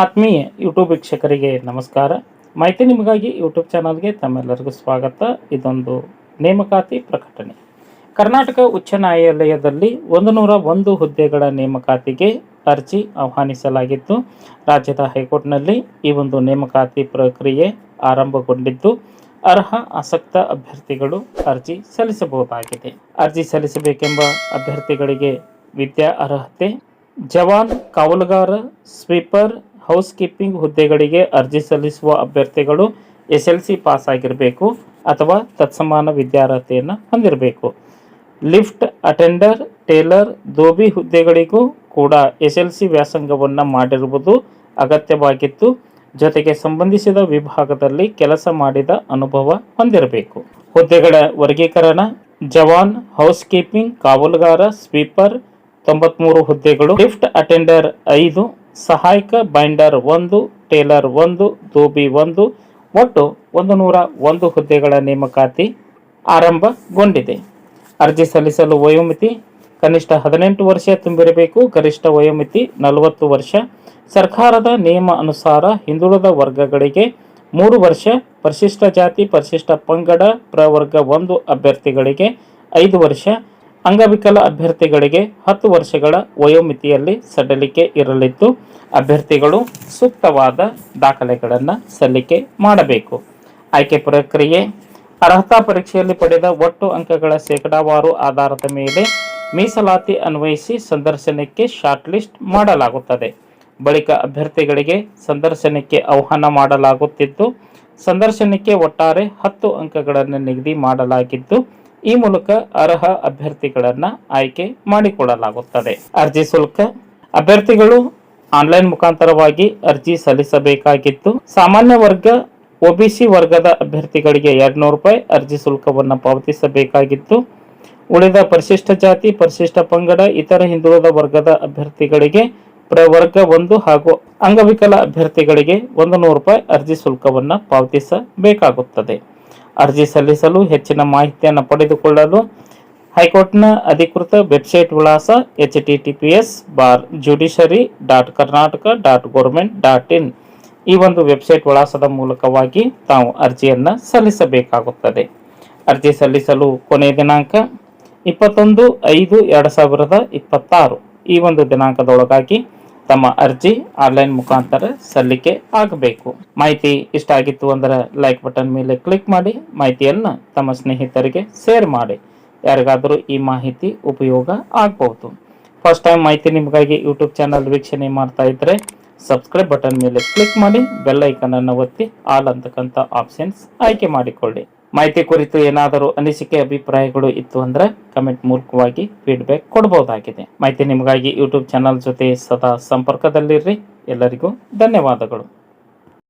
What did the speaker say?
ಆತ್ಮೀಯ ಯೂಟ್ಯೂಬ್ ವೀಕ್ಷಕರಿಗೆ ನಮಸ್ಕಾರ. ಮಾಹಿತಿ ನಿಮಗಾಗಿ ಯೂಟ್ಯೂಬ್ ಚಾನಲ್ಗೆ ತಮ್ಮೆಲ್ಲರಿಗೂ ಸ್ವಾಗತ. ಇದೊಂದು ನೇಮಕಾತಿ ಪ್ರಕಟಣೆ. ಕರ್ನಾಟಕ ಉಚ್ಚ ನ್ಯಾಯಾಲಯದಲ್ಲಿ 101 ಹುದ್ದೆಗಳ ನೇಮಕಾತಿಗೆ ಅರ್ಜಿ ಆಹ್ವಾನಿಸಲಾಗಿದ್ದು, ರಾಜ್ಯದ ಹೈಕೋರ್ಟ್ನಲ್ಲಿ ಈ ಒಂದು ನೇಮಕಾತಿ ಪ್ರಕ್ರಿಯೆ ಆರಂಭಗೊಂಡಿದ್ದು, ಅರ್ಹ ಆಸಕ್ತ ಅಭ್ಯರ್ಥಿಗಳು ಅರ್ಜಿ ಸಲ್ಲಿಸಬಹುದಾಗಿದೆ. ಅರ್ಜಿ ಸಲ್ಲಿಸಬೇಕೆಂಬ ಅಭ್ಯರ್ಥಿಗಳಿಗೆ ವಿದ್ಯಾ ಅರ್ಹತೆ: ಜವಾನ್, ಕಾವಲುಗಾರ, ಸ್ವೀಪರ್, ಹೌಸ್ ಕೀಪಿಂಗ್ ಹುದ್ದೆಗಳಿಗೆ ಅರ್ಜಿ ಸಲ್ಲಿಸುವ ಅಭ್ಯರ್ಥಿಗಳು SLC ಪಾಸ್ ಆಗಿರಬೇಕು ಅಥವಾ ತತ್ಸಮಾನ ವಿದ್ಯಾರ್ಹತೆಯನ್ನು ಹೊಂದಿರಬೇಕು. ಲಿಫ್ಟ್ ಅಟೆಂಡರ್, ಟೇಲರ್, ಧೋಬಿ ಹುದ್ದೆಗಳಿಗೂ ಕೂಡ SLC ವ್ಯಾಸಂಗವನ್ನು ಮಾಡಿರುವುದು ಅಗತ್ಯವಾಗಿದ್ದು, ಜೊತೆಗೆ ಸಂಬಂಧಿಸಿದ ವಿಭಾಗದಲ್ಲಿ ಕೆಲಸ ಮಾಡಿದ ಅನುಭವ ಹೊಂದಿರಬೇಕು. ಹುದ್ದೆಗಳ ವರ್ಗೀಕರಣ: ಜವಾನ್, ಹೌಸ್ ಕೀಪಿಂಗ್, ಕಾವಲುಗಾರ, ಸ್ವೀಪರ್ 93 ಹುದ್ದೆಗಳು, ಲಿಫ್ಟ್ ಅಟೆಂಡರ್ 5, ಸಹಾಯಕ ಬೈಂಡರ್ 1, ಟೇಲರ್ 1, ಧೋಬಿ 1, ಒಟ್ಟು 101 ಹುದ್ದೆಗಳ ನೇಮಕಾತಿ ಆರಂಭಗೊಂಡಿದೆ. ಅರ್ಜಿ ಸಲ್ಲಿಸಲು ವಯೋಮಿತಿ: ಕನಿಷ್ಠ 18 ವರ್ಷ ತುಂಬಿರಬೇಕು, ಗರಿಷ್ಠ ವಯೋಮಿತಿ 40 ವರ್ಷ. ಸರ್ಕಾರದ ನಿಯಮ ಅನುಸಾರ ಹಿಂದುಳಿದ ವರ್ಗಗಳಿಗೆ 3 ವರ್ಷ, ಪರಿಶಿಷ್ಟ ಜಾತಿ, ಪರಿಶಿಷ್ಟ ಪಂಗಡ, ಪ್ರವರ್ಗ 1 ಅಭ್ಯರ್ಥಿಗಳಿಗೆ 5 ವರ್ಷ, ಅಂಗವಿಕಲ ಅಭ್ಯರ್ಥಿಗಳಿಗೆ 10 ವರ್ಷಗಳ ವಯೋಮಿತಿಯಲ್ಲಿ ಸಡಿಲಿಕೆ ಇರಲಿದ್ದು, ಅಭ್ಯರ್ಥಿಗಳು ಸೂಕ್ತವಾದ ದಾಖಲೆಗಳನ್ನು ಸಲ್ಲಿಕೆ ಮಾಡಬೇಕು. ಆಯ್ಕೆ ಪ್ರಕ್ರಿಯೆ: ಅರ್ಹತಾ ಪರೀಕ್ಷೆಯಲ್ಲಿ ಪಡೆದ ಒಟ್ಟು ಅಂಕಗಳ ಶೇಕಡಾವಾರು ಆಧಾರದ ಮೇಲೆ ಮೀಸಲಾತಿ ಅನ್ವಯಿಸಿ ಸಂದರ್ಶನಕ್ಕೆ ಶಾರ್ಟ್ ಲಿಸ್ಟ್ ಮಾಡಲಾಗುತ್ತದೆ. ಬಳಿಕ ಅಭ್ಯರ್ಥಿಗಳಿಗೆ ಸಂದರ್ಶನಕ್ಕೆ ಆಹ್ವಾನ ಮಾಡಲಾಗುತ್ತಿದ್ದು, ಸಂದರ್ಶನಕ್ಕೆ ಒಟ್ಟಾರೆ 10 ಅಂಕಗಳನ್ನು ನಿಗದಿ ಮಾಡಲಾಗಿದ್ದು, ಈ ಮೂಲಕ ಅರ್ಹ ಅಭ್ಯರ್ಥಿಗಳನ್ನು ಆಯ್ಕೆ ಮಾಡಿಕೊಳ್ಳಲಾಗುತ್ತದೆ. ಅರ್ಜಿ ಶುಲ್ಕ: ಅಭ್ಯರ್ಥಿಗಳು ಆನ್ಲೈನ್ ಮುಖಾಂತರವಾಗಿ ಅರ್ಜಿ ಸಲ್ಲಿಸಬೇಕಾಗಿದ್ದು, ಸಾಮಾನ್ಯ ವರ್ಗ OBC ವರ್ಗದ ಅಭ್ಯರ್ಥಿಗಳಿಗೆ ₹200 ಅರ್ಜಿ ಶುಲ್ಕವನ್ನು ಪಾವತಿಸಬೇಕಾಗಿದ್ದು, ಉಳಿದ ಪರಿಶಿಷ್ಟ ಜಾತಿ, ಪರಿಶಿಷ್ಟ ಪಂಗಡ, ಇತರ ಹಿಂದುಳಿದ ವರ್ಗದ ಅಭ್ಯರ್ಥಿಗಳಿಗೆ ಪ್ರವರ್ಗ 1 ಹಾಗೂ ಅಂಗವಿಕಲ ಅಭ್ಯರ್ಥಿಗಳಿಗೆ ₹100 ಅರ್ಜಿ ಶುಲ್ಕವನ್ನು ಪಾವತಿಸಬೇಕಾಗುತ್ತದೆ. ಅರ್ಜಿ ಸಲ್ಲಿಸಲು ಹೆಚ್ಚಿನ ಮಾಹಿತಿಯನ್ನು ಪಡೆದುಕೊಳ್ಳಲು ಹೈಕೋರ್ಟ್ನ ಅಧಿಕೃತ ವೆಬ್ಸೈಟ್ ವಿಳಾಸ https://judiciary.karnataka.government.in ಈ ಒಂದು ವೆಬ್ಸೈಟ್ ವಿಳಾಸದ ಮೂಲಕವಾಗಿ ತಾವು ಅರ್ಜಿಯನ್ನು ಸಲ್ಲಿಸಬೇಕಾಗುತ್ತದೆ. ಅರ್ಜಿ ಸಲ್ಲಿಸಲು ಕೊನೆಯ ದಿನಾಂಕ 21/5/2026 ಈ ಒಂದು ದಿನಾಂಕದೊಳಗಾಗಿ ತಮ್ಮ ಅರ್ಜಿ ಆನ್ಲೈನ್ ಮುಖಾಂತರ ಸಲ್ಲಿಕೆ ಆಗಬೇಕು. ಮಾಹಿತಿ ಇಷ್ಟ ಆಗಿತ್ತು ಅಂದರೆ ಲೈಕ್ ಬಟನ್ ಮೇಲೆ ಕ್ಲಿಕ್ ಮಾಡಿ, ಮಾಹಿತಿಯನ್ನು ತಮ್ಮ ಸ್ನೇಹಿತರಿಗೆ ಶೇರ್ ಮಾಡಿ. ಯಾರಿಗಾದರೂ ಈ ಮಾಹಿತಿ ಉಪಯೋಗ ಆಗಬಹುದು. ಫಸ್ಟ್ ಟೈಮ್ ಮಾಹಿತಿ ನಿಮಗಾಗಿ ಯೂಟ್ಯೂಬ್ ಚಾನಲ್ ವೀಕ್ಷಣೆ ಮಾಡ್ತಾ ಇದ್ದರೆ ಸಬ್ಸ್ಕ್ರೈಬ್ ಬಟನ್ ಮೇಲೆ ಕ್ಲಿಕ್ ಮಾಡಿ, ಬೆಲ್ ಐಕನ್ ಅನ್ನು ಒತ್ತಿ ಆಲ್ ಅಂತಕ್ಕಂಥ ಆಪ್ಷನ್ಸ್ ಆಯ್ಕೆ ಮಾಡಿಕೊಳ್ಳಿ. ಮಾಹಿತಿ ಕುರಿತು ಏನಾದರೂ ಅನಿಸಿಕೆ ಅಭಿಪ್ರಾಯಗಳು ಇತ್ತು ಅಂದರೆ ಕಮೆಂಟ್ ಮೂಲಕವಾಗಿ ಫೀಡ್ಬ್ಯಾಕ್ ಕೊಡಬಹುದಾಗಿದೆ. ಮಾಹಿತಿ ನಿಮಗಾಗಿ ಯೂಟ್ಯೂಬ್ ಚಾನಲ್ ಜೊತೆ ಸದಾ ಸಂಪರ್ಕದಲ್ಲಿರ್ರಿ. ಎಲ್ಲರಿಗೂ ಧನ್ಯವಾದಗಳು.